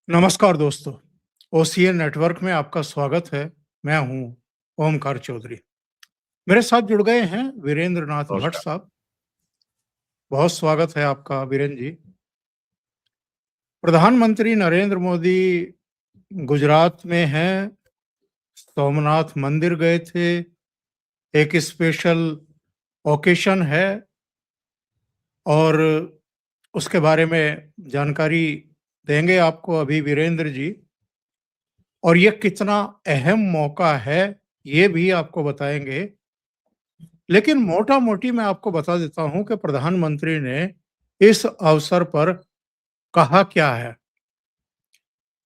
नमस्कार दोस्तों, OCA network में आपका स्वागत है। मैं हूं ओमकार चौधरी। मेरे साथ जुड़ गए हैं वीरेंद्र नाथ भट्ट नमस्कार। साहब। बहुत स्वागत है आपका वीरेंद्र जी। प्रधानमंत्री नरेंद्र मोदी गुजरात में हैं, सोमनाथ मंदिर गए थे। एक स्पेशल ओकेशन है और उसके बारे में जानकारी देंगे आपको अभी वीरेंद्र जी। और ये कितना अहम मौका है, ये भी आपको बताएंगे। लेकिन मोटा-मोटी मैं आपको बता देता हूँ कि प्रधानमंत्री ने इस अवसर पर कहा क्या है।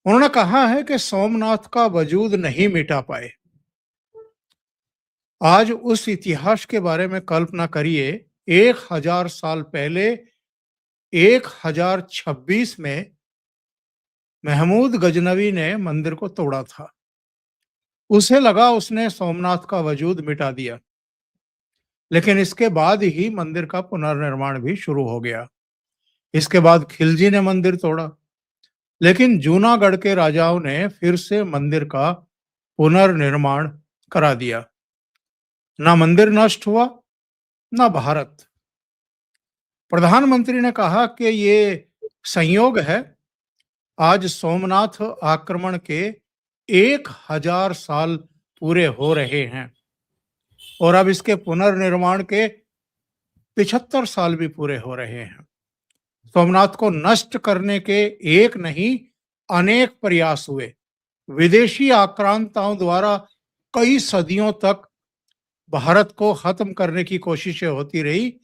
उन्होंने कहा है कि सोमनाथ का वजूद नहीं मिटा पाए। आज उस इतिहास के बारे में कल्पना करिए, 1000 साल पहले 1026 में महमूद गजनवी ने मंदिर को तोड़ा था। उसे लगा उसने सोमनाथ का वजूद मिटा दिया, लेकिन इसके बाद ही मंदिर का पुनर्निर्माण भी शुरू हो गया। इसके बाद खिलजी ने मंदिर तोड़ा, लेकिन जूनागढ़ के राजाओं ने फिर से मंदिर का पुनर्निर्माण करा दिया। ना मंदिर नष्ट हुआ, ना भारत। प्रधानमंत्री ने कहा कि ये संयोग है, आज सोमनाथ आक्रमण के 1000 साल पूरे हो रहे हैं और अब इसके पुनर्निर्माण के 75 साल भी पूरे हो रहे हैं। सोमनाथ को नष्ट करने के एक नहीं, अनेक प्रयास हुए। विदेशी आक्रांताओं द्वारा कई सदियों तक भारत को खत्म करने की कोशिशें होती रही,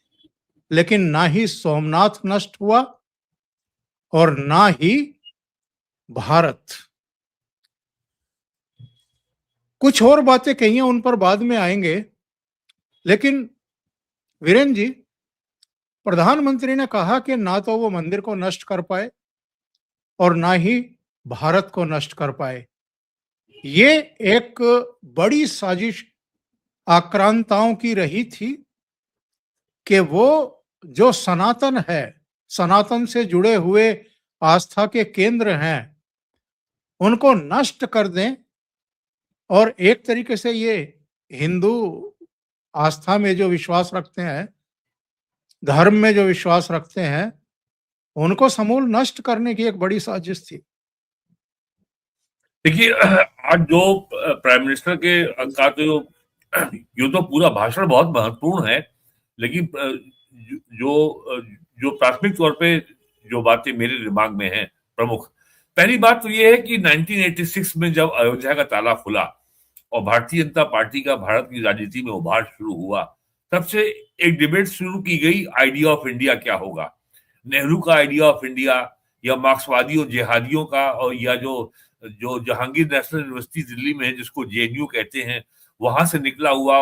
लेकिन ना ही सोमनाथ नष्ट हुआ और ना ही भारत। कुछ और बातें कही हैं, उन पर बाद में आएंगे। लेकिन वीरेंद्र जी, प्रधानमंत्री ने कहा कि ना तो वो मंदिर को नष्ट कर पाए और ना ही भारत को नष्ट कर पाए। ये एक बड़ी साजिश आक्रांताओं की रही थी कि वो जो सनातन है, सनातन से जुड़े हुए आस्था के केंद्र हैं, उनको नष्ट कर दें। और एक तरीके से ये हिंदू आस्था में जो विश्वास रखते हैं, धर्म में जो विश्वास रखते हैं, उनको समूल नष्ट करने की एक बड़ी साजिश थी। देखिए, आज जो प्राइम मिनिस्टर के का तो ये तो पूरा भाषण बहुत महत्वपूर्ण है, लेकिन जो प्राथमिक तौर पे जो बातें मेरे दिमाग में हैं प्रमुख, पहली बात तो ये है कि 1986 में जब अयोध्या का ताला खुला और भारतीय जनता पार्टी का भारत की राजनीति में उभार शुरू हुआ, तब से एक डिबेट शुरू की गई, आइडिया ऑफ इंडिया क्या होगा। नेहरू का आइडिया ऑफ इंडिया या मार्क्सवादी और जिहादियों का, और या जो जो जहांगीर नेशनल यूनिवर्सिटी दिल्ली में है जिसको जेएनयू कहते हैं, वहां से निकला हुआ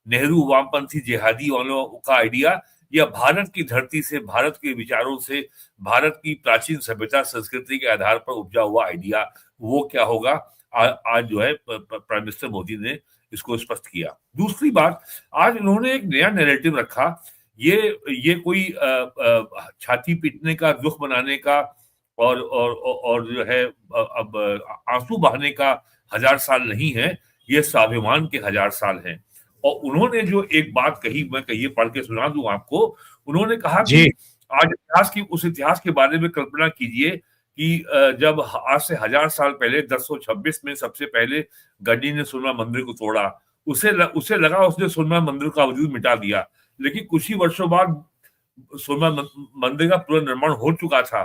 नेहरू वामपंथी जिहादी वालों का आइडिया, या भारत की धरती से, भारत के विचारों से, भारत की प्राचीन सभ्यता संस्कृति के आधार पर उपजा हुआ आइडिया, वो क्या होगा। आज जो है प्राइम मिनिस्टर मोदी ने इसको स्पष्ट किया। दूसरी बात, आज उन्होंने एक नया नैरेटिव रखा। ये कोई छाती पीटने का, दुख मनाने का और जो है अब आंसू बहाने का 1000 साल नहीं है, ये स्वाभिमान के 1000 साल हैं। और उन्होंने जो एक बात कही, मैं कहिए पढ़ के सुना दूं आपको। उन्होंने कहा कि जी। आज उस इतिहास के बारे में कल्पना कीजिए कि जब आज से 1000 साल पहले 1026 में सबसे पहले गड्डी ने सोमनाथ मंदिर को तोड़ा, उसे लगा उसने सोमनाथ मंदिर का वजूद मिटा दिया। लेकिन कुछ ही वर्षों बाद सोमनाथ मंदिर का पुनर्निर्माण हो चुका था।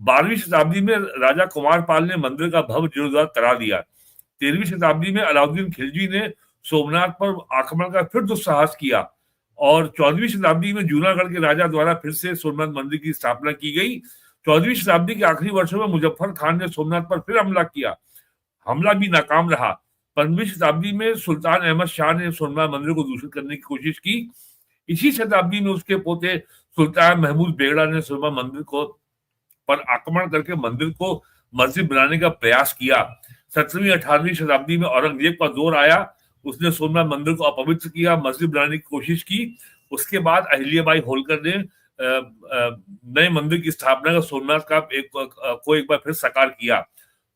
12वीं शताब्दी में राजा कुमार पाल ने मंदिर का भव्य जीर्णोद्धार करा दिया। 13वीं शताब्दी में अलाउद्दीन खिलजी ने सोमनाथ पर आक्रमण का फिर दुस्साहस किया और 14वीं शताब्दी में जूनागढ़ के राजा द्वारा फिर से सोमनाथ मंदिर की स्थापना की गई। 14वीं शताब्दी के आखिरी वर्षों में मुजफ्फर खान ने सोमनाथ पर फिर हमला किया, हमला भी नाकाम रहा। 15वीं शताब्दी में सुल्तान अहमद शाह ने सोमनाथ मंदिर को दूषित करने की कोशिश की। इसी शताब्दी में उसके पोते सुल्तान महमूद बेगड़ा ने सोमनाथ मंदिर को पर आक्रमण करके मंदिर को मस्जिद बनाने का प्रयास किया। 17वीं 18वीं शताब्दी में औरंगजेब का दौर आया, उसने सोमनाथ मंदिर को अपवित्र किया, मस्जिद बनाने की कोशिश की। उसके बाद अहिल्याबाई होलकर ने नए मंदिर की स्थापना का सोमनाथ का एक बार फिर साकार किया।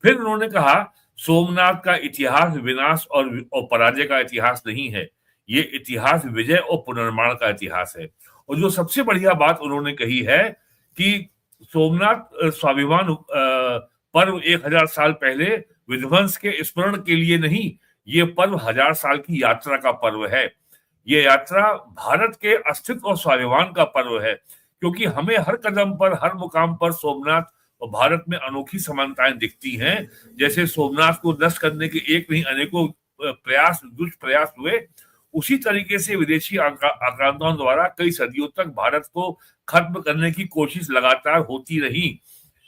फिर उन्होंने कहा, सोमनाथ का इतिहास विनाश और पराजय का इतिहास नहीं है, ये इतिहास विजय और पुनर्निर्माण का इतिहास है। और जो सबसे बढ़िया बात उन्होंने कही है कि सोमनाथ स्वाभिमान पर्व 1000 साल पहले विध्वंस के स्मरण के लिए नहीं, ये पर्व 1000 साल की यात्रा का पर्व है। ये यात्रा भारत के अस्तित्व और स्वाभिमान का पर्व है, क्योंकि हमें हर कदम पर, हर मुकाम पर सोमनाथ और भारत में अनोखी समानताएं दिखती हैं। जैसे सोमनाथ को नष्ट करने के एक नहीं अनेकों प्रयास, दुष्प्रयास हुए, उसी तरीके से विदेशी आक्रांताओं द्वारा कई सदियों तक भारत को खत्म करने की कोशिश लगातार होती रही।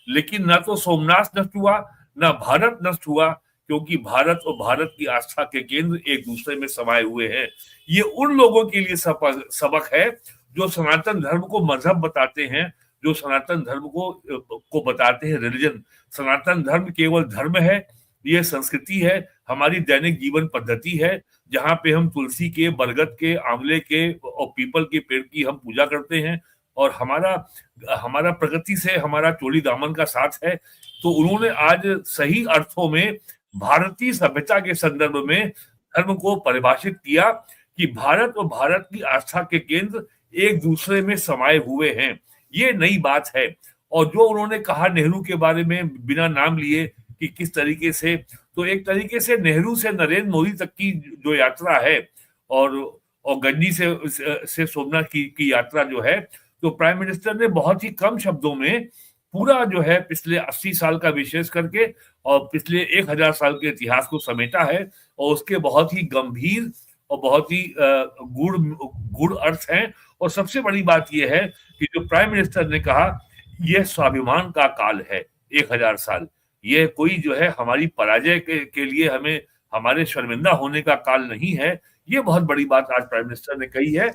लेकिन ना तो सोमनाथ नष्ट हुआ, ना भारत नष्ट हुआ, क्योंकि भारत और भारत की आस्था के केंद्र एक दूसरे में समाये हुए हैं। ये उन लोगों के लिए सबक है जो सनातन धर्म को मजहब बताते हैं, जो सनातन धर्म को बताते हैं रिलीजन। सनातन धर्म केवल धर्म है, ये संस्कृति है, हमारी दैनिक जीवन पद्धति है, जहां पे हम तुलसी के, बरगद के, आंवले के और पीपल के पेड़ की हम पूजा करते हैं, और हमारा प्रकृति से हमारा चोली दामन का साथ है। तो उन्होंने आज सही अर्थों में भारतीय सभ्यता के संदर्भ में धर्म को परिभाषित किया कि भारत और भारत की आस्था के केंद्र एक दूसरे में समाये हुए हैं। ये नई बात है। और जो उन्होंने कहा नेहरू के बारे में, बिना नाम लिए, कि किस तरीके से, तो एक तरीके से नेहरू से नरेंद्र मोदी तक की जो यात्रा है, और गंजी से सोमनाथ की यात्रा जो है, तो प्राइम मिनिस्टर ने बहुत ही कम शब्दों में पूरा जो है पिछले 80 साल का विशेष करके और पिछले 1000 साल के इतिहास को समेटा है, और उसके बहुत ही गंभीर और बहुत ही गूढ़ अर्थ हैं। और सबसे बड़ी बात यह है कि जो प्राइम मिनिस्टर ने कहा, यह स्वाभिमान का काल है 1000 साल, यह कोई जो है हमारी पराजय के लिए हमें हमारे शर्मिंदा होने का काल नहीं है। ये बहुत बड़ी बात आज प्राइम मिनिस्टर ने कही है।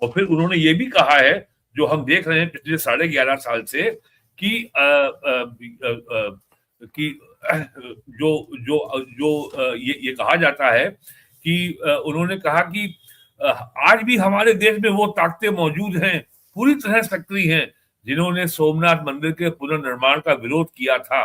और फिर उन्होंने ये भी कहा है, जो हम देख रहे हैं पिछले 11.5 साल से, कि जो जो जो ये कहा जाता है कि उन्होंने कहा कि आज भी हमारे देश में वो ताकतें मौजूद हैं, पूरी तरह सक्रिय हैं, जिन्होंने सोमनाथ मंदिर के पुनर्निर्माण का विरोध किया था।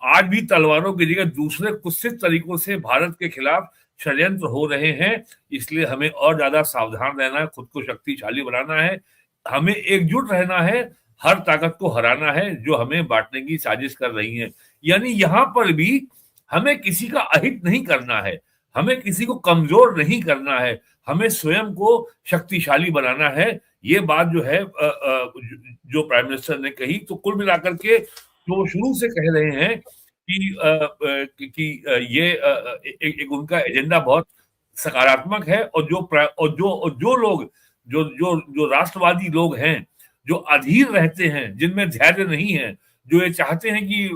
आज भी तलवारों की जगह दूसरे कुत्सित तरीकों से भारत के खिलाफ षड्यंत्र हो रहे हैं। इसलिए हमें और ज्यादा सावधान रहना है, खुद को शक्तिशाली बनाना है, हमें एकजुट रहना है, हर ताकत को हराना है जो हमें बांटने की साजिश कर रही है। यानी यहाँ पर भी हमें किसी का अहित नहीं करना है, हमें किसी को कमजोर नहीं करना है, हमें स्वयं को शक्तिशाली बनाना है। ये बात जो है जो प्राइम मिनिस्टर ने कही, तो कुल मिलाकर के जो शुरू से कह रहे हैं कि ये एक उनका एजेंडा बहुत सकारात्मक है। और जो लोग जो राष्ट्रवादी लोग हैं, जो अधीर रहते हैं, जिनमें धैर्य नहीं है, जो ये चाहते हैं कि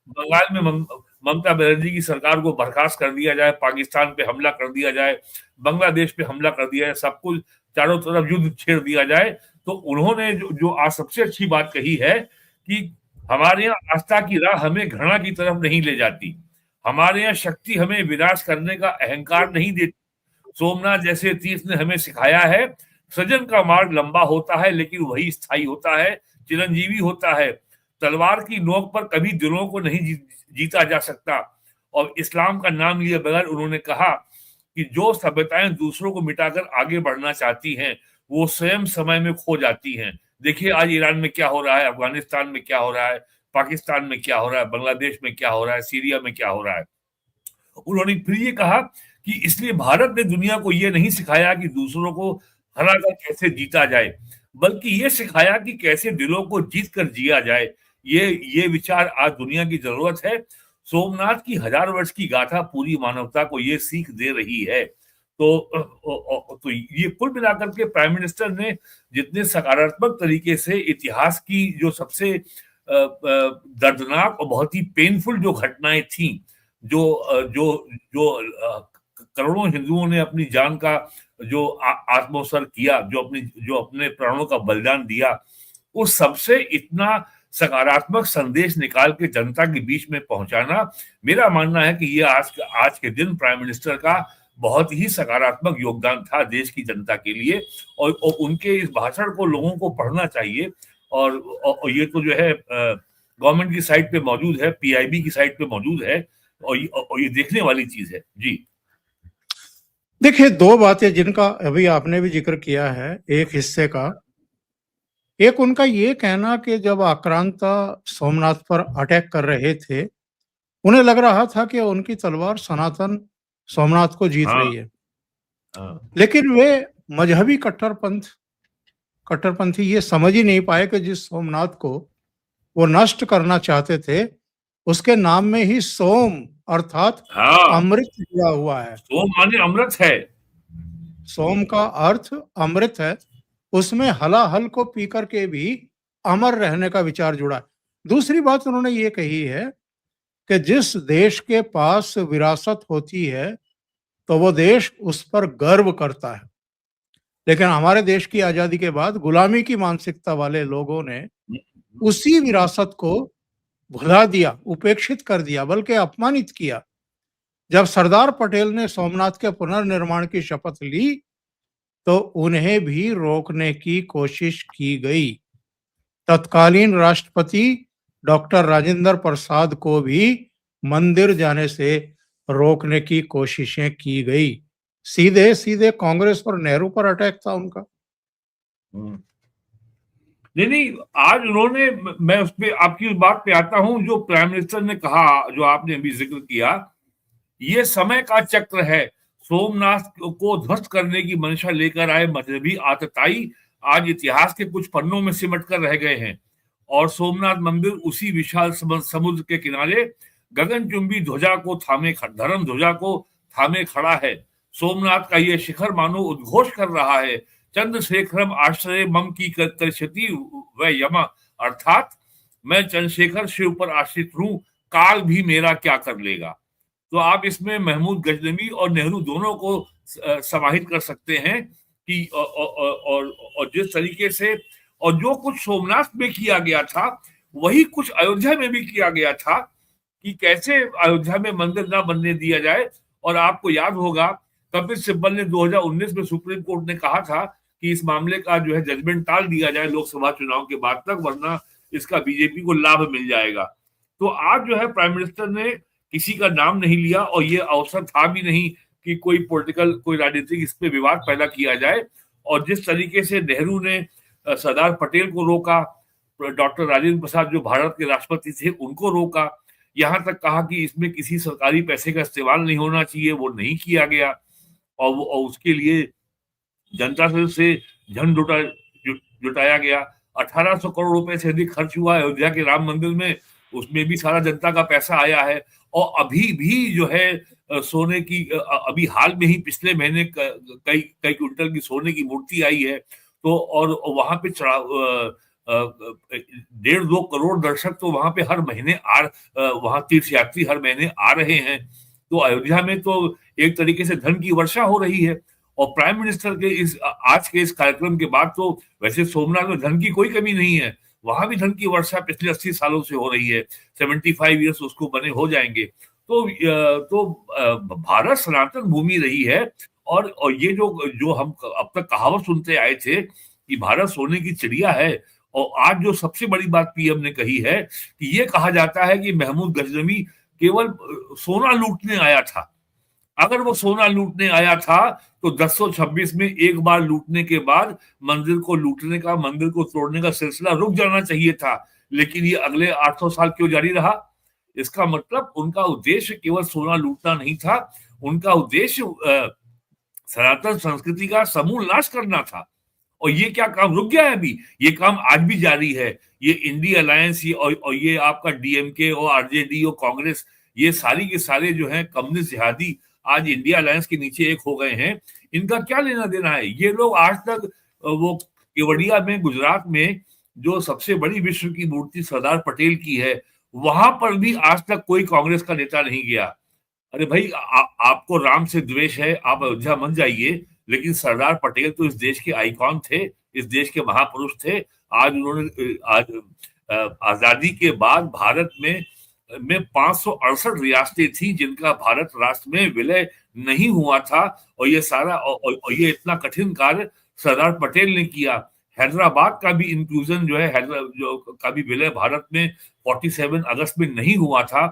बंगाल में ममता बनर्जी की सरकार को बर्खास्त कर दिया जाए, पाकिस्तान पे हमला कर दिया जाए, बांग्लादेश पे हमला कर दिया जाए, सब कुछ चारों तरफ युद्ध छेड़ दिया जाए, तो उन्होंने जो आज सबसे अच्छी बात कही है कि हमारे यहाँ आस्था की राह हमें घृणा की तरफ नहीं ले जाती, हमारे यहाँ शक्ति हमें विनाश करने का अहंकार नहीं देती। सोमनाथ जैसे तीर्थ ने हमें सिखाया है, सृजन का मार्ग लंबा होता है लेकिन वही स्थायी होता है, चिरंजीवी होता है। तलवार की नोक पर कभी दिलों को नहीं जीता जा सकता। और इस्लाम का नाम लिए बगैर उन्होंने कहा कि जो सभ्यताएं दूसरों को मिटाकर आगे बढ़ना चाहती हैं, वो स्वयं समय में खो जाती हैं। देखिए आज ईरान में क्या हो रहा है, अफगानिस्तान में क्या हो रहा है, पाकिस्तान में क्या हो रहा है, बांग्लादेश में क्या हो रहा है, सीरिया में क्या हो रहा है। उन्होंने फिर ये कहा कि इसलिए भारत ने दुनिया को ये नहीं सिखाया कि दूसरों को हराकर कैसे जीता जाए, बल्कि ये सिखाया कि कैसे दिलों को जीत कर जिया जाए। ये विचार आज दुनिया की जरूरत है। सोमनाथ की 1000 वर्ष की गाथा पूरी मानवता को ये सीख दे रही है। तो ये कुल मिलाकर के प्राइम मिनिस्टर ने जितने सकारात्मक तरीके से इतिहास की जो सबसे दर्दनाक और बहुत ही पेनफुल जो घटनाएं थी, जो करोड़ों हिंदुओं ने अपनी जान का जो आत्मोत्सर्ग किया, जो अपने प्राणों का बलिदान दिया, उस सबसे इतना सकारात्मक संदेश निकाल के जनता के बीच में पहुंचाना, मेरा मानना है कि ये आज के दिन प्राइम मिनिस्टर का बहुत ही सकारात्मक योगदान था देश की जनता के लिए। और उनके इस भाषण को लोगों को पढ़ना चाहिए। और ये तो जो है गवर्नमेंट की साइट पे मौजूद है, पीआईबी की साइट पे मौजूद है, और ये देखने वाली चीज है जी। देखिए, दो बातें जिनका अभी आपने भी जिक्र किया है एक हिस्से का। एक उनका ये कहना कि जब आक्रांता सोमनाथ पर अटैक कर रहे थे, उन्हें लग रहा था कि उनकी तलवार सनातन सोमनाथ को जीत हाँ रही है। हाँ लेकिन वे मजहबी कट्टरपंथी ये समझ ही नहीं पाए कि जिस सोमनाथ को वो नष्ट करना चाहते थे, उसके नाम में ही सोम अर्थात हाँ, अमृत दिया हुआ है। सोम माने अमृत है। सोम का अर्थ अमृत है। उसमें हलाहल को पी करके भी अमर रहने का विचार जुड़ा है। दूसरी बात उन्होंने ये कही है कि जिस देश के पास विरासत होती है, तो वो देश उस पर गर्व करता है। लेकिन हमारे देश की आज़ादी के बाद गुलामी की मानसिकता वाले लोगों ने उसी विरासत को भुला दिया, उपेक्षित कर दिया, बल्कि अपमानित किया। जब सरदार पटेल ने सोमनाथ के पुनर्निर्माण की शपथ ली, तो उन्हें भी रोकने की कोशिश की गई। तत्कालीन राष्ट्रपति डॉक्टर राजेंद्र प्रसाद को भी मंदिर जाने से रोकने की कोशिशें की गई। सीधे सीधे कांग्रेस और नेहरू पर अटैक था उनका। हम्म। नहीं नहीं, आज उन्होंने, मैं उस पे आपकी उस बात पे आता हूं जो प्राइम मिनिस्टर ने कहा, जो आपने अभी जिक्र किया, ये समय का चक्र है। सोमनाथ को ध्वस्त करने की मंशा लेकर आए मजहबी आतताई आज इतिहास के कुछ पन्नों में सिमट कर रह गए हैं, और सोमनाथ मंदिर उसी विशाल समुद्र के किनारे गगनचुंबी ध्वजा को धर्म ध्वजा को थामे खड़ा है। सोमनाथ का ये शिखर मानो उद्घोष कर रहा है, चंद्रशेखरम आश्रय मम की कर्षति व यमा, अर्थात मैं चंद्रशेखर शिव पर आश्रित हूं, काल भी मेरा क्या कर लेगा। तो आप इसमें महमूद गजनवी और नेहरू दोनों को समाहित कर सकते हैं कि और जिस तरीके से और जो कुछ सोमनाथ में किया गया था, वही कुछ अयोध्या में भी किया गया था, कि कैसे अयोध्या में मंदिर ना बनने दिया जाए। और आपको याद होगा, कपिल सिब्बल ने 2019 में सुप्रीम कोर्ट ने कहा था कि इस मामले का जो है जजमेंट टाल दिया जाए लोकसभा चुनाव के बाद तक, वरना इसका बीजेपी को लाभ मिल जाएगा। तो आज जो है प्राइम मिनिस्टर ने किसी का नाम नहीं लिया, और ये अवसर था भी नहीं कि कोई राजनीतिक इस पे विवाद पैदा किया जाए। और जिस तरीके से नेहरू ने सरदार पटेल को रोका, डॉक्टर राजेंद्र प्रसाद जो भारत के राष्ट्रपति थे उनको रोका, यहां तक कहा कि इसमें किसी सरकारी पैसे का इस्तेमाल नहीं होना चाहिए, वो नहीं किया गया। और उसके लिए जनता से धन जुटाया गया। 1800 करोड़ रुपए से अधिक खर्च हुआ अयोध्या के राम मंदिर में, उसमें भी सारा जनता का पैसा आया है। और अभी भी जो है सोने की अभी हाल में ही पिछले महीने कई कई क्विंटल की सोने की मूर्ति आई है। तो और वहां पे 1.5-2 करोड़ दर्शक तो वहां पे हर महीने वहां तीर्थयात्री हर महीने आ रहे हैं। तो अयोध्या में तो एक तरीके से धन की वर्षा हो रही है। और प्राइम मिनिस्टर के आज के इस कार्यक्रम के बाद तो वैसे सोमनाथ में धन की कोई कमी नहीं है, वहां भी धन की वर्षा पिछले 80 सालों से हो रही है। 75 ईयर्स उसको बने हो जाएंगे। तो भारत सनातन भूमि रही है। और ये जो जो हम अब तक कहावत सुनते आए थे कि भारत सोने की चिड़िया है, और आज जो सबसे बड़ी बात पीएम ने कही है कि ये कहा जाता है कि महमूद गजनवी केवल सोना लूटने आया था। अगर वो सोना लूटने आया था तो 1026 में एक बार लूटने के बाद मंदिर को लूटने का, मंदिर को तोड़ने का सिलसिला रुक जाना चाहिए था। लेकिन ये अगले 800 साल क्यों जारी रहा? इसका मतलब उनका उद्देश्य केवल सोना लूटना नहीं था, उनका उद्देश्य सनातन संस्कृति का समूल नाश करना था। और ये क्या काम रुक गया है? अभी ये काम आज भी जारी है। ये इंडिया अलायंस और ये आपका डीएमके और आरजेडी और कांग्रेस, ये सारी के सारे जो है कम्युनिस्ट जिहादी आज इंडिया अलायंस के नीचे एक हो गए हैं। इनका क्या लेना देना है? ये लोग आज तक वो केवड़िया में गुजरात में जो सबसे बड़ी विश्व की मूर्ति सरदार पटेल की है, वहां पर भी आज तक कोई कांग्रेस का नेता नहीं गया। अरे भाई, आपको राम से द्वेष है, आप अयोध्या मत जाइए, लेकिन सरदार पटेल तो इस देश के आइकॉन थे, इस देश के महापुरुष थे। आज उन्होंने आजादी के बाद भारत में 568 रियासतें थी जिनका भारत राष्ट्र में विलय नहीं हुआ था। और ये सारा और ये इतना कठिन कार्य सरदार पटेल ने किया। हैदराबाद का भी इंक्लूजन जो है जो का भी विलय भारत में 47 अगस्त में नहीं हुआ था,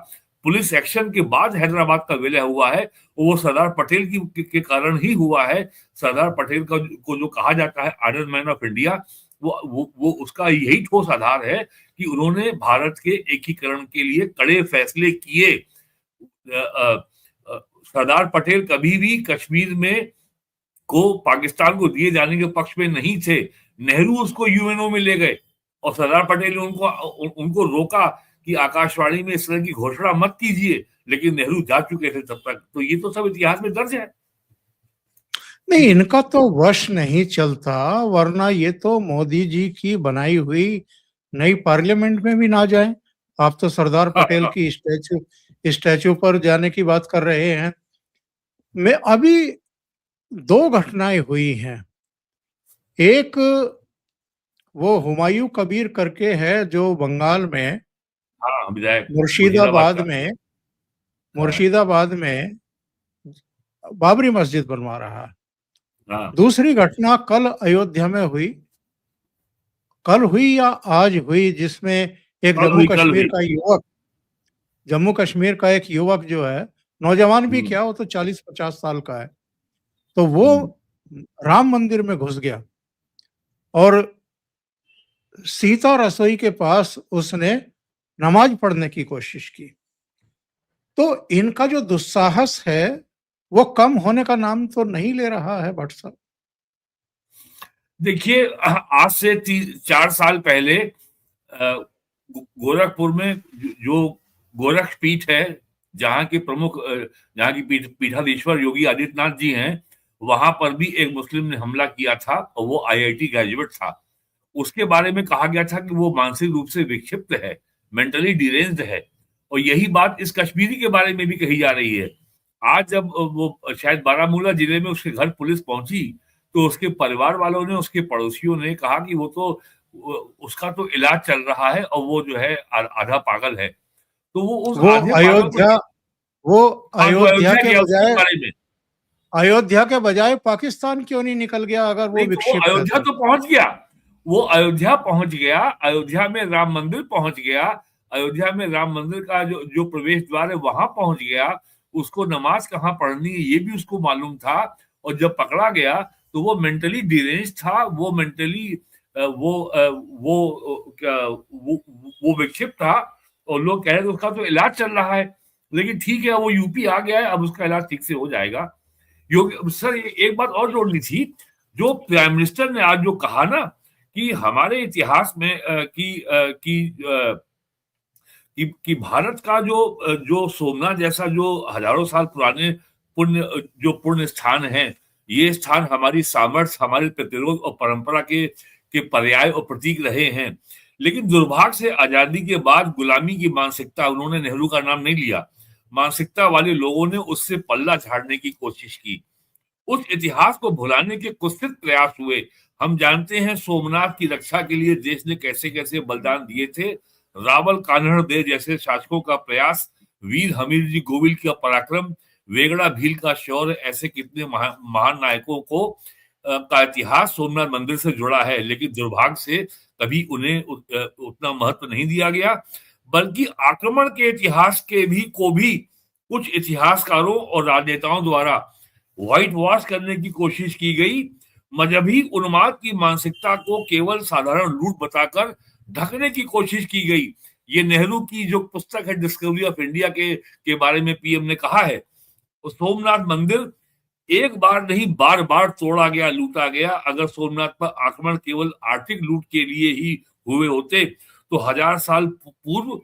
पुलिस एक्शन के बाद हैदराबाद का विलय हुआ है, वो सरदार पटेल के कारण ही हुआ है। सरदार पटेल का को जो कहा जाता है आयरन मैन ऑफ इंडिया, वो उसका यही ठोस आधार है कि उन्होंने भारत के एकीकरण के लिए कड़े फैसले किए। सरदार पटेल कभी भी कश्मीर में को पाकिस्तान को दिए जाने के पक्ष में नहीं थे। नेहरू उसको यूएनओ में ले गए और सरदार पटेल ने उनको रोका कि आकाशवाणी में इस तरह की घोषणा मत कीजिए, लेकिन नेहरू जा चुके थे तब तक। तो ये तो सब इतिहास में दर्ज है। नहीं, इनका तो वश नहीं चलता, वरना ये तो मोदी जी की बनाई हुई नई पार्लियामेंट में भी ना जाए। आप तो सरदार पटेल की स्टैचू पर जाने की बात कर रहे हैं। मैं अभी दो घटनाएं हुई हैं। एक वो हुमायूं कबीर करके है जो बंगाल में हाँ, विधायक मुर्शिदाबाद का। में हाँ, मुर्शिदाबाद में बाबरी मस्जिद बनवा रहा है। हाँ, दूसरी घटना कल अयोध्या में हुई, कल हुई या आज हुई, जिसमें एक कल हुई। जम्मू कश्मीर का एक युवक जो है, नौजवान भी हम्म, क्या, वो तो 40-50 साल का है, तो वो हम्म। राम मंदिर में घुस गया और सीता रसोई के पास उसने नमाज पढ़ने की कोशिश की। तो इनका जो दुस्साहस है वो कम होने का नाम तो नहीं ले रहा है भट्ट साहब। देखिए, आज से 4 साल पहले गोरखपुर में जो गोरख पीठ है, जहाँ के प्रमुख जहाँ की पीठाधीश्वर योगी आदित्यनाथ जी हैं, वहां पर भी एक मुस्लिम ने हमला किया था और वो आईआईटी ग्रेजुएट था। उसके बारे में कहा गया था कि वो मानसिक रूप से विक्षिप्त है, मेंटली डिरेंज्ड है। और यही बात इस कश्मीरी के बारे में भी कही जा रही है। आज जब वो शायद बारामूला जिले में उसके घर पुलिस पहुंची, तो उसके परिवार वालों ने, उसके पड़ोसियों ने कहा कि उसका तो इलाज चल रहा है और वो जो है आधा पागल है। तो वो उस वो आधे पागल को, अयोध्या वो हाँ, जो अयोध्या अयोध्या के गया उसके बजाय बारे में। पाकिस्तान क्यों नहीं निकल गया अगर वो नहीं, तो वो विक्षिप्त है अयोध्या तो? तो पहुंच गया। वो अयोध्या पहुंच गया, अयोध्या में राम मंदिर पहुंच गया। अयोध्या में राम मंदिर का जो जो प्रवेश द्वार है वहां पहुंच गया। उसको नमाज कहाँ पढ़नी है ये भी उसको मालूम था। और जब पकड़ा गया तो वो मेंटली डिरेंज था, वो मेंटली वो विक्षिप्त था। और लोग कह रहे थे उसका तो इलाज चल रहा है। लेकिन ठीक है, वो यूपी आ गया है, अब उसका इलाज ठीक से हो जाएगा। योगी सर, एक बात और जोड़नी थी। जो प्राइम मिनिस्टर ने आज जो कहा ना कि हमारे इतिहास में कि भारत का जो सोमनाथ जैसा जो हजारों साल पुराने पुण्य स्थान है, ये स्थान हमारी सामर्थ्य, हमारे प्रतिरोध और परंपरा के पर्याय और प्रतीक रहे हैं। लेकिन दुर्भाग्य से आजादी के बाद गुलामी की मानसिकता, उन्होंने नेहरू का नाम नहीं लिया, मानसिकता वाले लोगों ने उससे पल्ला झाड़ने की कोशिश की। उस इतिहास को भुलाने के कुत्सित प्रयास हुए। हम जानते हैं सोमनाथ की रक्षा के लिए देश ने कैसे कैसे बलिदान दिए थे। रावल कान्हड़ दे जैसे शासकों का प्रयास, वीर हमीर जी गोविल का पराक्रम, वेगड़ा भील का शौर्य, ऐसे कितने महान नायकों को का इतिहास सोमनाथ मंदिर से जुड़ा है। लेकिन दुर्भाग्य से कभी उन्हें उतना महत्व नहीं दिया गया। बल्कि आक्रमण के इतिहास को भी कुछ इतिहासकारों और राजनेताओं द्वारा व्हाइट वॉश करने की कोशिश की गई। मजहबी उन्माद की मानसिकता को केवल साधारण लूट बताकर ढकने की कोशिश की गई। ये नेहरू की जो पुस्तक है डिस्कवरी ऑफ इंडिया के बारे में पीएम ने कहा है। सोमनाथ मंदिर एक बार नहीं, बार बार तोड़ा गया, लूटा गया। अगर सोमनाथ पर आक्रमण केवल आर्थिक लूट के लिए ही हुए होते तो 1000 साल पूर्व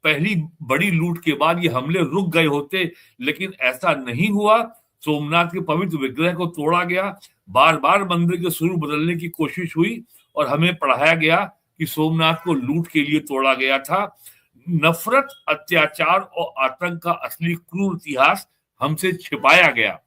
पहली बड़ी लूट के बाद ये हमले रुक गए होते। लेकिन ऐसा नहीं हुआ। सोमनाथ के पवित्र विग्रह को तोड़ा गया, बार बार मंदिर के स्वरूप बदलने की कोशिश हुई और हमें पढ़ाया गया कि सोमनाथ को लूट के लिए तोड़ा गया था। नफरत, अत्याचार और आतंक का असली क्रूर इतिहास हमसे छिपाया गया।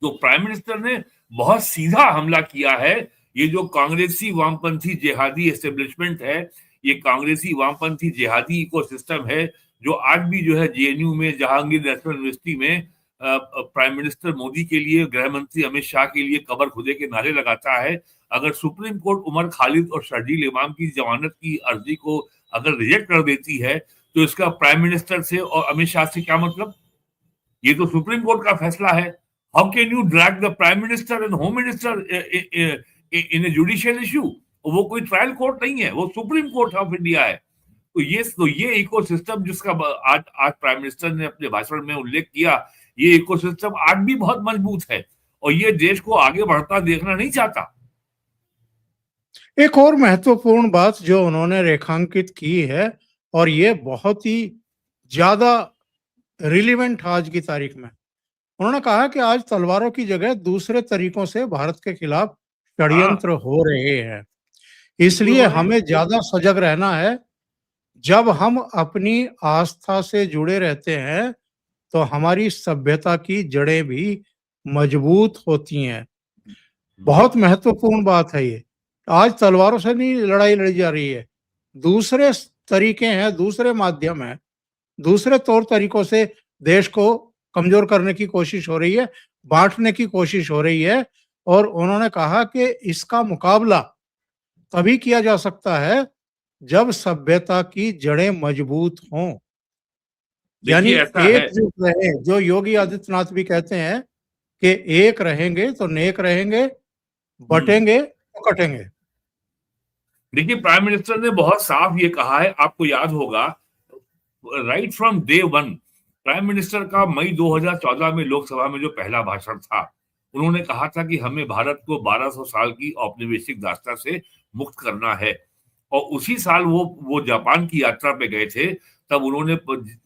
तो प्राइम मिनिस्टर ने बहुत सीधा हमला किया है। ये जो कांग्रेसी वामपंथी जिहादी एस्टेब्लिशमेंट है, ये कांग्रेसी वामपंथी जिहादी इकोसिस्टम है, जो आज भी जो है जेएनयू में, जहांगीर नेशनल यूनिवर्सिटी में प्राइम मिनिस्टर मोदी के लिए, गृह मंत्री अमित शाह के लिए कबर खुदे के नारे लगाता है। अगर सुप्रीम कोर्ट उमर खालिद और शर्जील इमाम की जमानत की अर्जी को अगर रिजेक्ट कर देती है तो इसका प्राइम मिनिस्टर से और अमित शाह से क्या मतलब? ये तो सुप्रीम कोर्ट का फैसला है। How can you drag the prime minister and home minister in a judicial issue? वो कोई ट्रायल कोर्ट नहीं है, वो सुप्रीम कोर्ट ऑफ इंडिया है। तो ये इकोसिस्टम जिसका आज आज प्राइम मिनिस्टर ने अपने भाषण में उल्लेख किया, ये इकोसिस्टम आज भी बहुत मजबूत है और ये देश को आगे बढ़ता देखना नहीं चाहता। एक और महत्वपूर्ण बात जो उन्होंने रेखांकित की है, और ये बहुत ही ज्यादा रिलीवेंट आज की तारीख में, उन्होंने कहा कि आज तलवारों की जगह दूसरे तरीकों से भारत के खिलाफ हाँ, षड्यंत्र हो रहे हैं। बिल्कुल इसलिए हो रहे हैं। हमें ज्यादा सजग रहना है। जब हम अपनी आस्था से जुड़े रहते हैं तो हमारी सभ्यता की जड़ें भी मजबूत होती हैं। बहुत महत्वपूर्ण बात है ये। आज तलवारों से नहीं लड़ाई लड़ी जा रही है, दूसरे तरीके हैं, दूसरे माध्यम हैं, दूसरे तौर तरीकों से देश को कमजोर करने की कोशिश हो रही है, बांटने की कोशिश हो रही है। और उन्होंने कहा कि इसका मुकाबला तभी किया जा सकता है जब सभ्यता की जड़ें मजबूत हों, यानी देखिए ऐसा है। एकजुट रहे। जो योगी आदित्यनाथ भी कहते हैं कि एक रहेंगे तो नेक रहेंगे, हम्म। बटेंगे तो कटेंगे। देखिए प्राइम मिनिस्टर ने बहुत साफ ये कहा है, आपको याद होगा right from day one, prime minister का मई 2014 में लोकसभा में जो पहला भाषण था, उन्होंने कहा था कि हमें भारत को 1200 साल की औपनिवेशिक दास्ता से मुक्त करना है। और उसी साल वो जापान की यात्रा पे गए थे। तब उन्होंने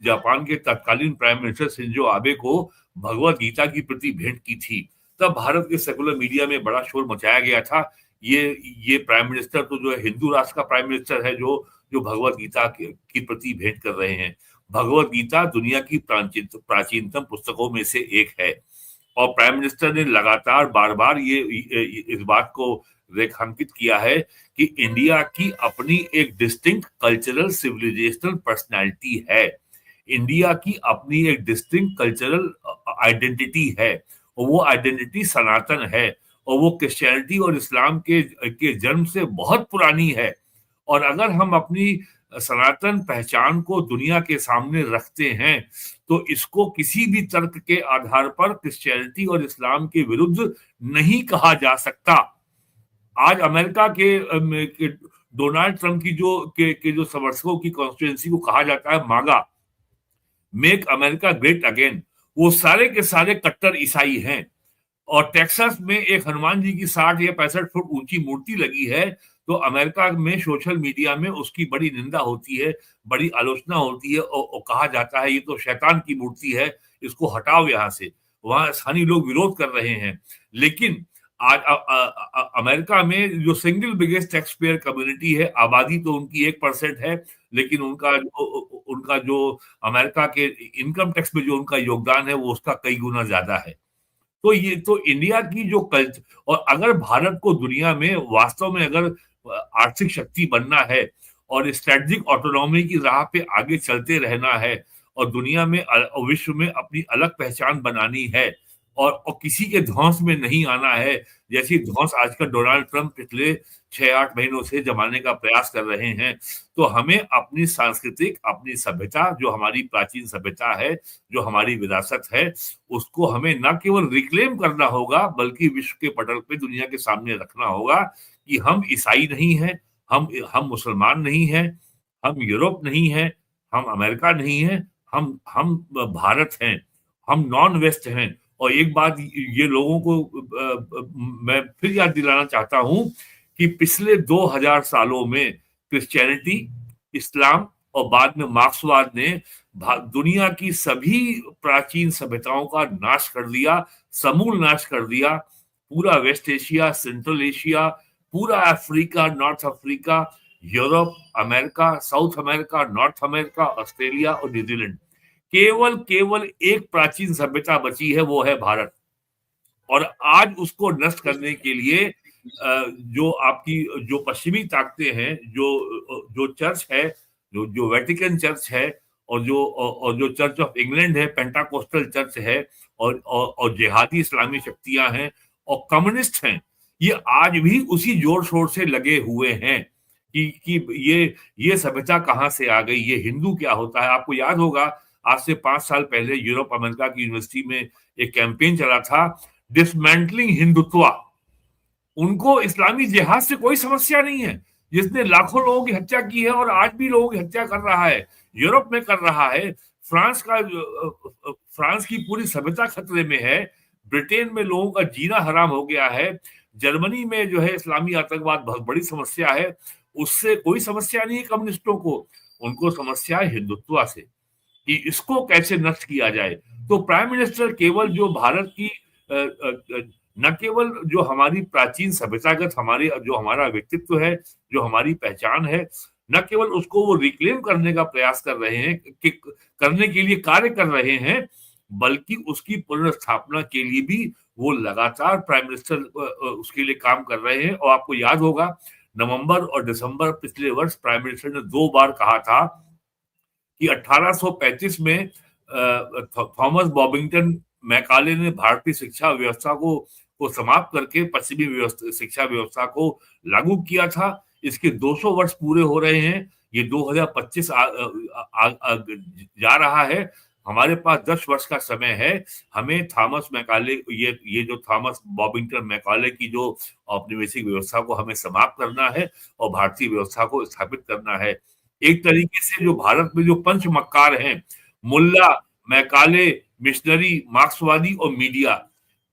जापान के तत्कालीन प्राइम मिनिस्टर शिंजो आबे को भगवत गीता की प्रति भेंट की थी। तब भारत के सेकुलर मीडिया में बड़ा शोर मचाया गया था। ये प्राइम मिनिस्टर तो जो है हिंदू राष्ट्र का प्राइम मिनिस्टर है, जो जो भगवत गीता की प्रति भेंट कर रहे हैं। भगवत गीता दुनिया की प्राचीनतम पुस्तकों में से एक है और प्राइम मिनिस्टर ने लगातार बार बार ये इस बात को रेखांकित किया है कि इंडिया की अपनी एक डिस्टिंक्ट कल्चरल सिविलाइजेशनल पर्सनालिटी है। इंडिया की अपनी एक डिस्टिंक्ट कल्चरल आइडेंटिटी है और वो आइडेंटिटी सनातन है और वो क्रिश्चियनिटी और इस्लाम के जन्म से बहुत पुरानी है। और अगर हम अपनी सनातन पहचान को दुनिया के सामने रखते हैं तो इसको किसी भी तर्क के आधार पर क्रिश्चियनिटी और इस्लाम के विरुद्ध नहीं कहा जा सकता। आज अमेरिका के डोनाल्ड ट्रंप की जो समर्थकों की कॉन्स्टिट्यूएंसी को कहा जाता है मागा, मेक अमेरिका ग्रेट अगेन, वो सारे के सारे कट्टर ईसाई हैं। और टेक्सास में एक हनुमान जी की 60 या 65 फुट ऊंची मूर्ति लगी है, तो अमेरिका में सोशल मीडिया में उसकी बड़ी निंदा होती है, बड़ी आलोचना होती है और कहा जाता है ये तो शैतान की मूर्ति है, इसको हटाओ यहां से। वहां स्थानीय लोग विरोध कर रहे हैं। लेकिन आज अमेरिका में जो single biggest tax payer community है, आबादी तो उनकी 1% है, लेकिन उनका जो अमेरिका के इनकम टैक्स में जो उनका योगदान है वो उसका कई गुना ज्यादा है। तो ये तो इंडिया की जो कल्चर, और अगर भारत को दुनिया में वास्तव में अगर आर्थिक शक्ति बनना है और स्ट्रेटेजिक ऑटोनॉमी की राह पे आगे चलते रहना है और दुनिया में विश्व में अपनी अलग पहचान बनानी है और किसी के धौंस में नहीं आना है, जैसी धौंस आजकल डोनाल्ड ट्रंप पिछले 6-8 महीनों से जमाने का प्रयास कर रहे हैं, तो हमें अपनी सांस्कृतिक, अपनी सभ्यता, जो हमारी प्राचीन सभ्यता है, जो हमारी विरासत है, उसको हमें न केवल रिक्लेम करना होगा बल्कि विश्व के पटल पे दुनिया के सामने रखना होगा कि हम ईसाई नहीं हैं, हम मुसलमान नहीं हैं, हम यूरोप नहीं हैं, हम अमेरिका नहीं हैं, हम भारत हैं, हम नॉन वेस्ट हैं। और एक बात ये लोगों को मैं फिर याद दिलाना चाहता हूं कि पिछले 2000 सालों में क्रिश्चियनिटी, इस्लाम और बाद में मार्क्सवाद ने दुनिया की सभी प्राचीन सभ्यताओं का नाश कर दिया, समूल नाश कर दिया। पूरा वेस्ट एशिया, सेंट्रल एशिया, पूरा Africa, north Africa, Europe, America, south America, north America, Australia और न्यूजीलैंड, केवल एक प्राचीन सभ्यता बची है, वो है भारत। और आज उसको नष्ट करने के लिए जो आपकी जो पश्चिमी ताकतें हैं, जो चर्च है, जो वेटिकन चर्च है और जो चर्च ऑफ इंग्लैंड है, पेंटाकोस्टल चर्च है और जिहादी इस्लामी शक्तियां हैं और कम्युनिस्ट हैं, ये आज भी उसी जोर शोर से लगे हुए हैं कि ये सभ्यता कहां से आ गई, ये हिंदू क्या होता है। आपको याद होगा आज से 5 साल पहले यूरोप अमेरिका की यूनिवर्सिटी में एक कैंपेन चला था, डिसमेंटलिंग हिंदुत्व। उनको इस्लामी जिहाद से कोई समस्या नहीं है, जिसने लाखों लोगों की हत्या की है और आज भी लोगों की हत्या कर रहा है, यूरोप में कर रहा है। फ्रांस की पूरी सभ्यता खतरे में है, ब्रिटेन में लोगों का जीना हराम हो गया है, जर्मनी में जो है इस्लामी आतंकवाद बहुत बड़ी समस्या है। उससे कोई समस्या नहीं है कम्युनिस्टों को, उनको समस्या है हिंदुत्व से कि इसको कैसे नष्ट किया जाए। तो प्राइम मिनिस्टर केवल जो भारत की न केवल जो हमारी प्राचीन सभ्यतागत हमारे जो हमारा व्यक्तित्व है, जो हमारी पहचान है, न केवल उसको वो रिक्लेम करने का प्रयास कर रहे हैं कि करने के लिए कार्य कर रहे हैं, बल्कि उसकी पुनर्स्थापना के लिए भी वो लगातार प्राइम मिनिस्टर उसके लिए काम कर रहे हैं। और आपको याद होगा नवंबर और दिसंबर पिछले वर्ष प्राइम मिनिस्टर ने 2 बार कहा था कि 1835 में थॉमस बॉबिंगटन मैकाले ने भारतीय शिक्षा व्यवस्था को समाप्त करके पश्चिमी शिक्षा व्यवस्था को लागू किया था। इसके 200 वर्ष पूरे हो रहे हैं, ये 2025 जा रहा है, हमारे पास 10 वर्ष का समय है। हमें थॉमस मैकाले ये जो थॉमस बॉबिंगटन मैकाले की जो औपनिवेशिक व्यवस्था को हमें समाप्त करना है और भारतीय व्यवस्था को स्थापित करना है। एक तरीके से जो भारत में जो पंच मक्कार हैं, मुल्ला, मैकाले, मिशनरी, मार्क्सवादी और मीडिया,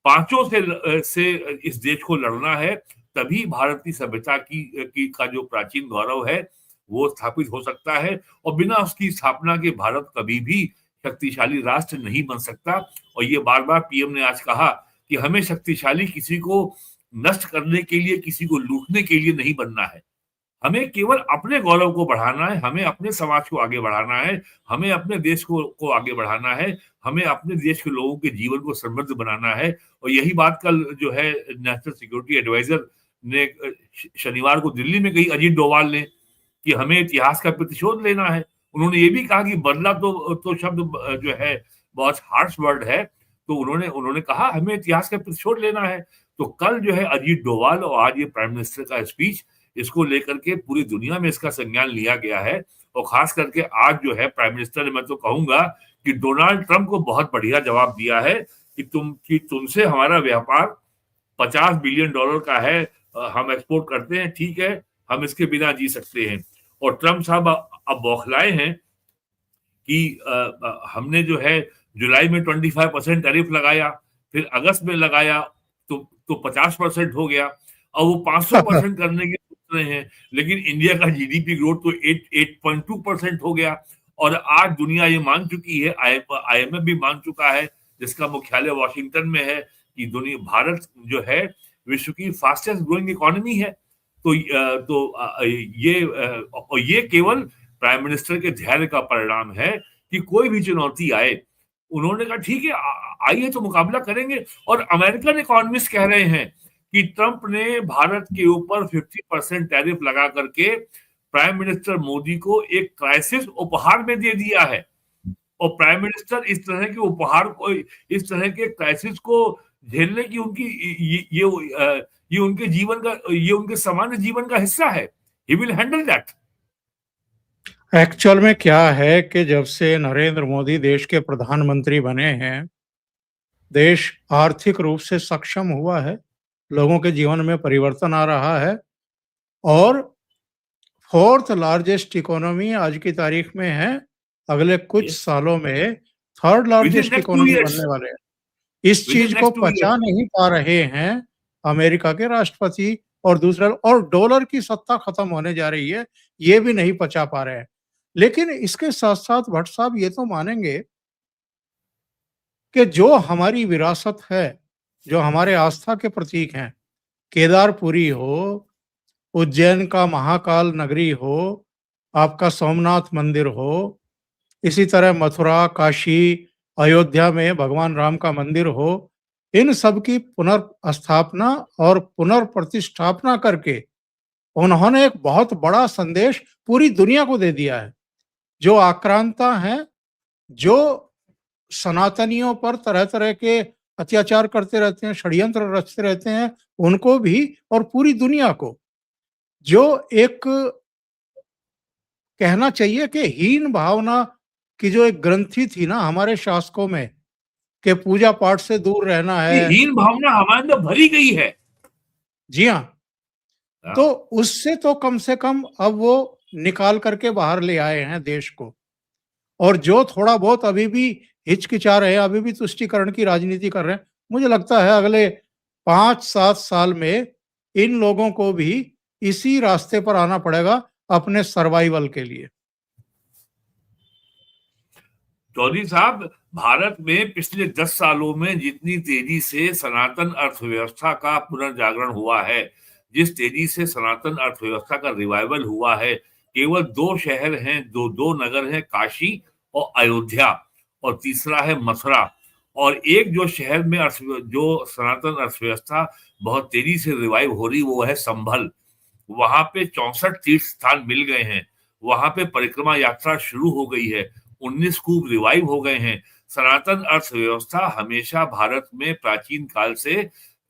पांचों से इस देश को लड़ना है। तभी भारत की सभ्यता की का जो प्राचीन गौरव है वो स्थापित हो सकता है, और बिना उसकी स्थापना के भारत कभी भी शक्तिशाली राष्ट्र नहीं बन सकता। और ये बार बार पीएम ने आज कहा कि हमें शक्तिशाली किसी को नष्ट करने के लिए, किसी को लूटने के लिए नहीं बनना है। हमें केवल अपने गौरव को बढ़ाना है, हमें अपने समाज को आगे बढ़ाना है, हमें अपने देश को आगे बढ़ाना है, हमें अपने देश के लोगों के जीवन को समृद्ध बनाना है। और यही बात कल जो है नेशनल सिक्योरिटी एडवाइजर ने शनिवार को दिल्ली में कही, अजीत डोभाल ने, कि हमें इतिहास का प्रतिशोध लेना है। उन्होंने ये भी कहा कि बदला तो शब्द जो है बहुत हार्श वर्ड है, तो उन्होंने कहा हमें इतिहास का प्रतिशोध लेना है। तो कल जो है अजीत डोभाल और आज ये प्राइम मिनिस्टर का स्पीच, इसको लेकर के पूरी दुनिया में इसका संज्ञान लिया गया है। और खास करके आज जो है प्राइम मिनिस्टर ने, मैं तो कहूंगा कि डोनाल्ड ट्रंप को बहुत बढ़िया जवाब दिया है कि तुमसे हमारा व्यापार $50 बिलियन का है, हम एक्सपोर्ट करते हैं, ठीक है, हम इसके बिना जी सकते हैं। और ट्रंप साहब अब बौखलाए हैं कि हमने जो है जुलाई में 25% टैरिफ लगाया, फिर अगस्त में लगाया तो 50% हो गया, और वो 500% करने की सोच रहे हैं। लेकिन इंडिया का जीडीपी ग्रोथ तो 8.2% हो गया। और आज दुनिया ये मान चुकी है, आईएमएफ भी मान चुका है, जिसका मुख्यालय वॉशिंगटन में है, कि भारत जो है विश्व की फास्टेस्ट ग्रोइंग इकोनॉमी है। तो ये केवल प्राइम मिनिस्टर के धैर्य का परिणाम है कि कोई भी चुनौती आए, उन्होंने कहा ठीक है, आइए तो मुकाबला करेंगे। और अमेरिकन इकोनॉमिस्ट कह रहे हैं कि ट्रंप ने भारत के ऊपर 50% टैरिफ लगा करके प्राइम मिनिस्टर मोदी को एक क्राइसिस उपहार में दे दिया है। और प्राइम मिनिस्टर इस तरह के उपहार को, इस तरह के क्राइसिस को झेलने की उनकी ये उनके जीवन का, ये उनके सामान्य जीवन का हिस्सा है। He will handle that. Actual में क्या है कि जब से नरेंद्र मोदी देश के प्रधानमंत्री बने हैं, देश आर्थिक रूप से सक्षम हुआ है, लोगों के जीवन में परिवर्तन आ रहा है, और 4th लार्जेस्ट इकोनॉमी आज की तारीख में है। अगले कुछ सालों में 3rd लार्जेस्ट इकोनॉमी बनने वाले हैं। इस चीज को पचा नहीं पा रहे हैं अमेरिका के राष्ट्रपति, और दूसरा, और डॉलर की सत्ता खत्म होने जा रही है, ये भी नहीं पचा पा रहे हैं। लेकिन इसके साथ साथ भट्ट साहब ये तो मानेंगे कि जो हमारी विरासत है, जो हमारे आस्था के प्रतीक हैं, केदारपुरी हो, उज्जैन का महाकाल नगरी हो, आपका सोमनाथ मंदिर हो, इसी तरह मथुरा, काशी, अयोध्या में भगवान राम का मंदिर हो, इन सब की पुनर्स्थापना और पुनर्प्रतिष्ठापना करके उन्होंने एक बहुत बड़ा संदेश पूरी दुनिया को दे दिया है। जो आक्रांता हैं, जो सनातनियों पर तरह तरह के अत्याचार करते रहते हैं, षड्यंत्र रचते रहते हैं, उनको भी और पूरी दुनिया को। जो एक कहना चाहिए कि हीन भावना की जो एक ग्रंथि थी ना हमारे शासकों में कि पूजा पाठ से दूर रहना ये है। हीन भावना हमारे अंदर भरी गई है। जी हाँ, तो उससे तो कम से कम अब वो निकाल करके बाहर ले आए हैं देश को। और जो थोड़ा बहुत अभी भी हिचकिचा रहे हैं, अभी भी तुष्टीकरण की राजनीति कर रहे हैं, मुझे लगता है अगले 5-7 साल में इन लोगों को भी इसी रास्ते पर आना पड़ेगा अपने सर्वाइवल के लिए। चौधरी साहब, भारत में पिछले 10 सालों में जितनी तेजी से सनातन अर्थव्यवस्था का पुनर्जागरण हुआ है, जिस तेजी से सनातन अर्थव्यवस्था का रिवाइवल हुआ है, केवल 2 शहर हैं, दो नगर हैं, काशी और अयोध्या, और तीसरा है मथुरा। और एक जो शहर में जो सनातन अर्थव्यवस्था बहुत तेजी से रिवाइव हो रही, वो है संभल। वहां पे 64 तीर्थ स्थान मिल गए हैं, वहां पे परिक्रमा यात्रा शुरू हो गई है, 19 कूप रिवाइव हो गए हैं। सनातन अर्थव्यवस्था हमेशा भारत में प्राचीन काल से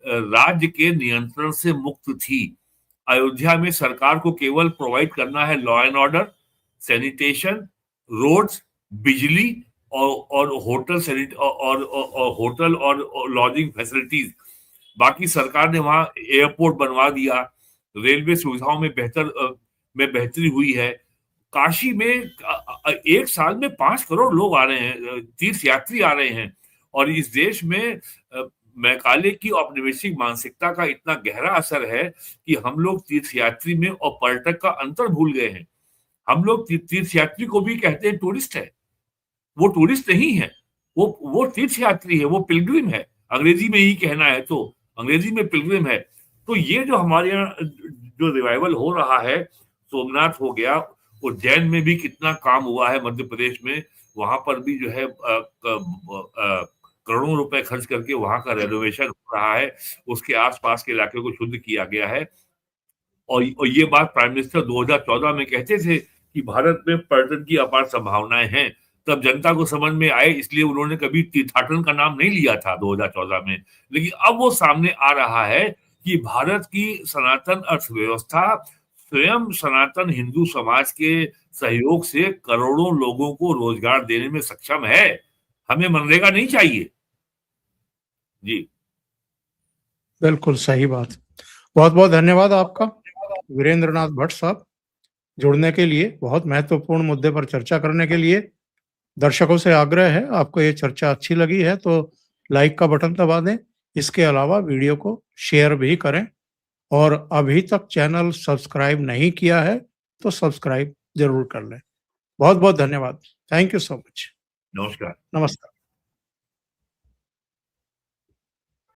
राज्य के नियंत्रण से मुक्त थी। अयोध्या में सरकार को केवल प्रोवाइड करना है law and order, sanitation, roads, बिजली और होटल और लॉजिंग फैसिलिटीज। बाकी सरकार ने वहां एयरपोर्ट बनवा दिया, रेलवे सुविधाओं में बेहतरी हुई है। काशी में एक साल में 5 करोड़ लोग आ रहे हैं, तीर्थ यात्री आ रहे हैं। और इस देश में मैकाले की औपनिवेशिक मानसिकता का इतना गहरा असर है कि हम लोग तीर्थ यात्री में और पर्यटक का अंतर भूल गए हैं। हम लोग तीर्थ यात्री को भी कहते हैं टूरिस्ट है, वो टूरिस्ट नहीं है, वो तीर्थ यात्री है, वो पिलग्रिम है। अंग्रेजी में ही कहना है तो अंग्रेजी में पिलग्रिम है। तो ये जो हमारे यहाँ जो रिवाइवल हो रहा है, सोमनाथ हो गया, उज्जैन में भी कितना काम हुआ है मध्य प्रदेश में, वहां पर भी जो है करोड़ों रुपए खर्च करके वहां का रेनोवेशन हो रहा है, उसके आसपास के इलाके को शुद्ध किया गया है। और ये बात प्राइम मिनिस्टर 2014 में कहते थे कि भारत में पर्यटन की अपार संभावनाएं हैं। तब जनता को समझ में आए, इसलिए उन्होंने कभी तीर्थाटन का नाम नहीं लिया था 2014 में। लेकिन अब वो सामने आ रहा है कि भारत की सनातन अर्थव्यवस्था स्वयं सनातन हिंदू समाज के सहयोग से करोड़ों लोगों को रोजगार देने में सक्षम है। हमें मनरेगा नहीं चाहिए। जी बिल्कुल सही बात। बहुत बहुत धन्यवाद आपका वीरेंद्र नाथ भट्ट साहब, जुड़ने के लिए, बहुत महत्वपूर्ण मुद्दे पर चर्चा करने के लिए। दर्शकों से आग्रह है, आपको ये चर्चा अच्छी लगी है तो लाइक का बटन दबा दें। इसके अलावा वीडियो को शेयर भी करें, और अभी तक चैनल सब्सक्राइब नहीं किया है तो सब्सक्राइब जरूर कर लें। बहुत बहुत धन्यवाद। Thank you so much. नमस्कार। नमस्कार।